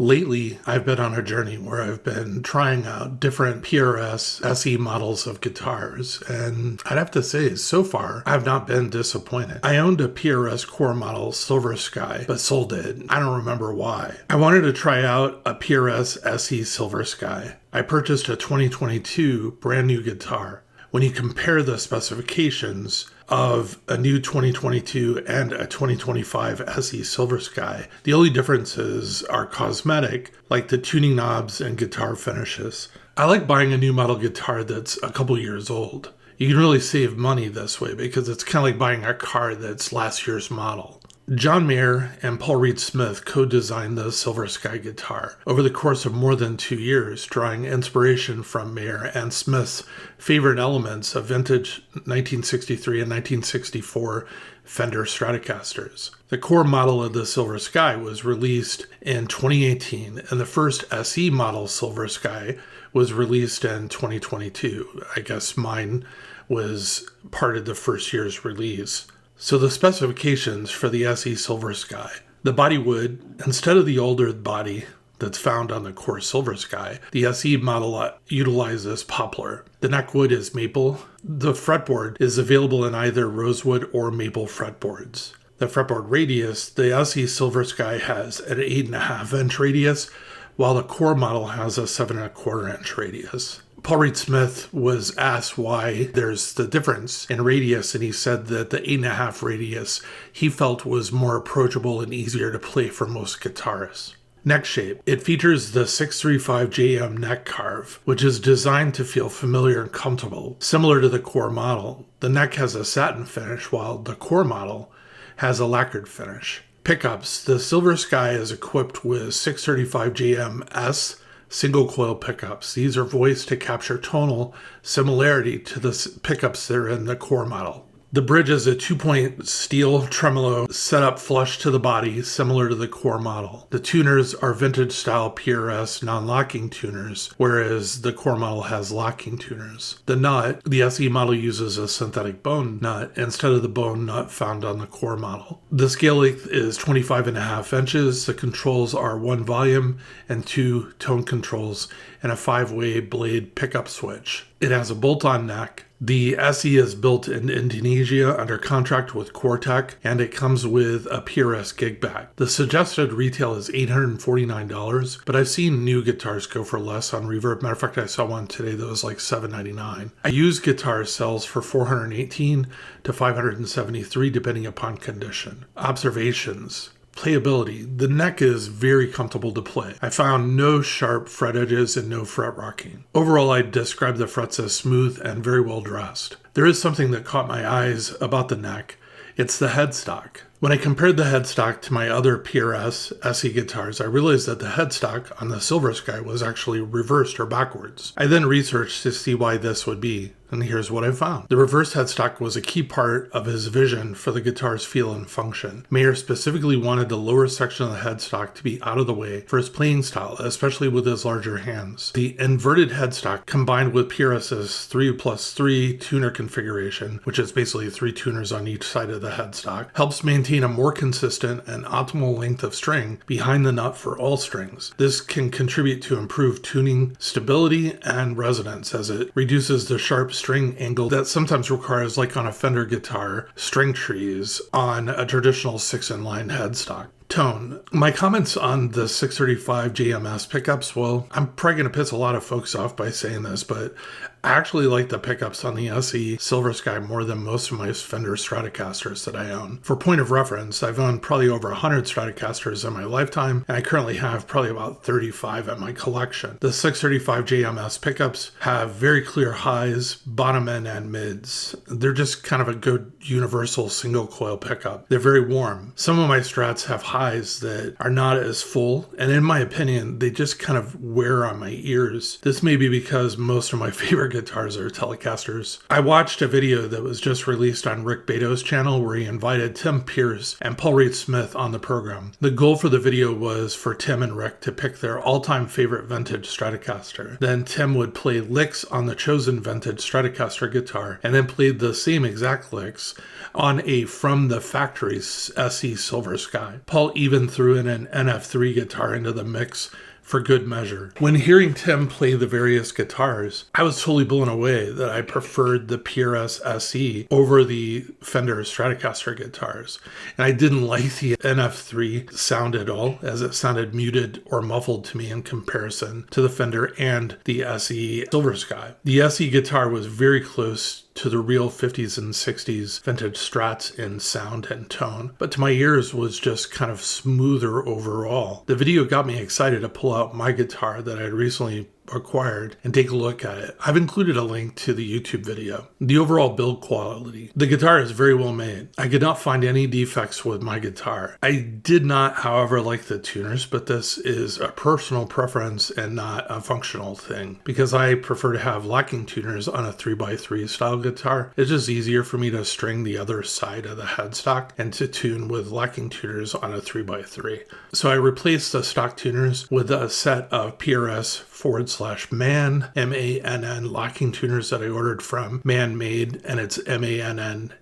Lately, I've been on a journey where I've been trying out different PRS SE models of guitars, and I'd have to say, so far, I've not been disappointed. I owned a PRS core model Silver Sky, but sold it. I don't remember why. I wanted to try out a PRS SE Silver Sky. I purchased a 2022 brand new guitar. When you compare the specifications of a new 2022 and a 2025 SE Silver Sky, the only differences are cosmetic, like the tuning knobs and guitar finishes. I like buying a new model guitar that's a couple years old. You can really save money this way because it's kind of like buying a car that's last year's model. John Mayer and Paul Reed Smith co-designed the Silver Sky guitar over the course of more than 2 years, drawing inspiration from Mayer and Smith's favorite elements of vintage 1963 and 1964 Fender Stratocasters. The core model of the Silver Sky was released in 2018, and the first SE model Silver Sky was released in 2022. I guess mine was part of the first year's release. So the specifications for the SE Silver Sky. The body wood, instead of the older body that's found on the core Silver Sky, the SE model utilizes poplar. The neck wood is maple. The fretboard is available in either rosewood or maple fretboards. The fretboard radius, the SE Silver Sky has an 8.5-inch radius, while the core model has a 7.25-inch radius. Paul Reed Smith was asked why there's the difference in radius, and he said that the 8.5 radius he felt was more approachable and easier to play for most guitarists. Neck shape. It features the 635 JM neck carve, which is designed to feel familiar and comfortable, similar to the core model. The neck has a satin finish, while the core model has a lacquered finish. Pickups. The Silver Sky is equipped with 635 JM S single coil pickups. These are voiced to capture tonal similarity to the pickups that are in the core model. The bridge is a 2-point steel tremolo set up flush to the body, similar to the core model. The tuners are vintage style PRS non-locking tuners, whereas the core model has locking tuners. The nut, the SE model uses a synthetic bone nut instead of the bone nut found on the core model. The scale length is 25.5 inches. The controls are 1 volume and 2 tone controls and a 5-way blade pickup switch. It has a bolt-on neck. The SE is built in Indonesia under contract with Quartec, and it comes with a PRS gig bag. The suggested retail is $849, but I've seen new guitars go for less on Reverb. Matter of fact, I saw one today that was like $799. A used guitar sells for $418 to $573 depending upon condition. Observations. Playability. The neck is very comfortable to play. I found no sharp fret edges and no fret rocking. Overall, I'd describe the frets as smooth and very well dressed. There is something that caught my eyes about the neck. It's the headstock. When I compared the headstock to my other PRS SE guitars, I realized that the headstock on the Silver Sky was actually reversed or backwards. I then researched to see why this would be, and here's what I found. The reverse headstock was a key part of his vision for the guitar's feel and function. Mayer specifically wanted the lower section of the headstock to be out of the way for his playing style, especially with his larger hands. The inverted headstock, combined with PRS's 3+3 tuner configuration, which is basically 3 tuners on each side of the headstock, helps maintain a more consistent and optimal length of string behind the nut for all strings. This can contribute to improved tuning stability and resonance, as it reduces the sharp string angle that sometimes requires, like on a Fender guitar, string trees on a traditional 6-in-line headstock. Tone. My comments on the 635 JMS pickups, well, I'm probably going to piss a lot of folks off by saying this, but I actually like the pickups on the SE Silver Sky more than most of my Fender Stratocasters that I own. For point of reference, I've owned probably over 100 Stratocasters in my lifetime, and I currently have probably about 35 in my collection. The 635 JMS pickups have very clear highs, bottom end, and mids. They're just kind of a good universal single coil pickup. They're very warm. Some of my Strats have highs that are not as full, and in my opinion, they just kind of wear on my ears. This may be because most of my favorite guitars are Telecasters. I watched a video that was just released on Rick Beto's channel where he invited Tim Pierce and Paul Reed Smith on the program. The goal for the video was for Tim and Rick to pick their all-time favorite vintage Stratocaster. Then Tim would play licks on the chosen vintage Stratocaster guitar, and then played the same exact licks on a from the factory SE Silver Sky. Paul I'll even throw in an NF3 guitar into the mix for good measure. When hearing Tim play the various guitars, I was totally blown away that I preferred the PRS SE over the Fender Stratocaster guitars. And I didn't like the NF3 sound at all, as it sounded muted or muffled to me in comparison to the Fender and the SE Silver Sky. The SE guitar was very close to the real 50s and 60s vintage Strats in sound and tone, but to my ears was just kind of smoother overall. The video got me excited to pull out my guitar that I had recently acquired and take a look at it. I've included a link to the YouTube video. The overall build quality. The guitar is very well made. I could not find any defects with my guitar. I did not, however, like the tuners, but this is a personal preference and not a functional thing, because I prefer to have locking tuners on a 3x3 style guitar. It's just easier for me to string the other side of the headstock and to tune with locking tuners on a 3x3. So I replaced the stock tuners with a set of PRS /man, MANN locking tuners that I ordered from Man Made, and it's MANN,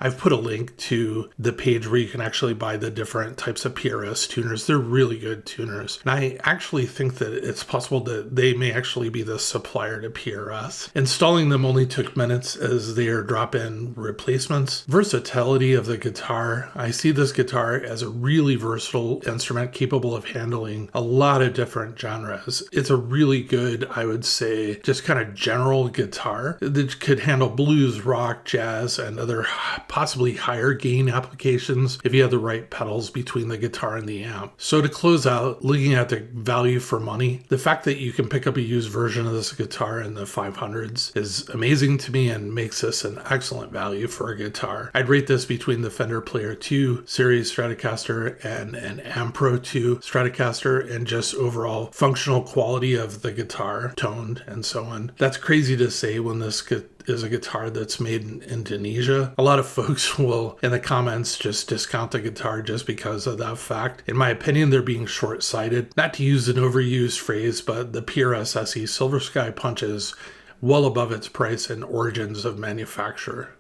I've put a link to the page where you can actually buy the different types of PRS tuners. They're really good tuners. And I actually think that it's possible that they may actually be the supplier to PRS. Installing them only took minutes as they are drop-in replacements. Versatility of the guitar. I see this guitar as a really versatile instrument capable of handling a lot of different genres. It's a really good, I would say, just kind of general guitar that could handle blues, rock, jazz, and other possibly higher gain applications if you have the right pedals between the guitar and the amp. So to close out, looking at the value for money, the fact that you can pick up a used version of this guitar in the 500s is amazing to me and makes this an excellent value for a guitar. I'd rate this between the Fender Player 2 series Stratocaster and an Ampro 2 Stratocaster, and just overall functional quality of the guitar, toned and so on. That's crazy to say when this is a guitar that's made in Indonesia. A lot of folks will, in the comments, just discount the guitar just because of that fact. In my opinion, they're being short-sighted. Not to use an overused phrase, but the PRS SE Silver Sky punches well above its price and origins of manufacture.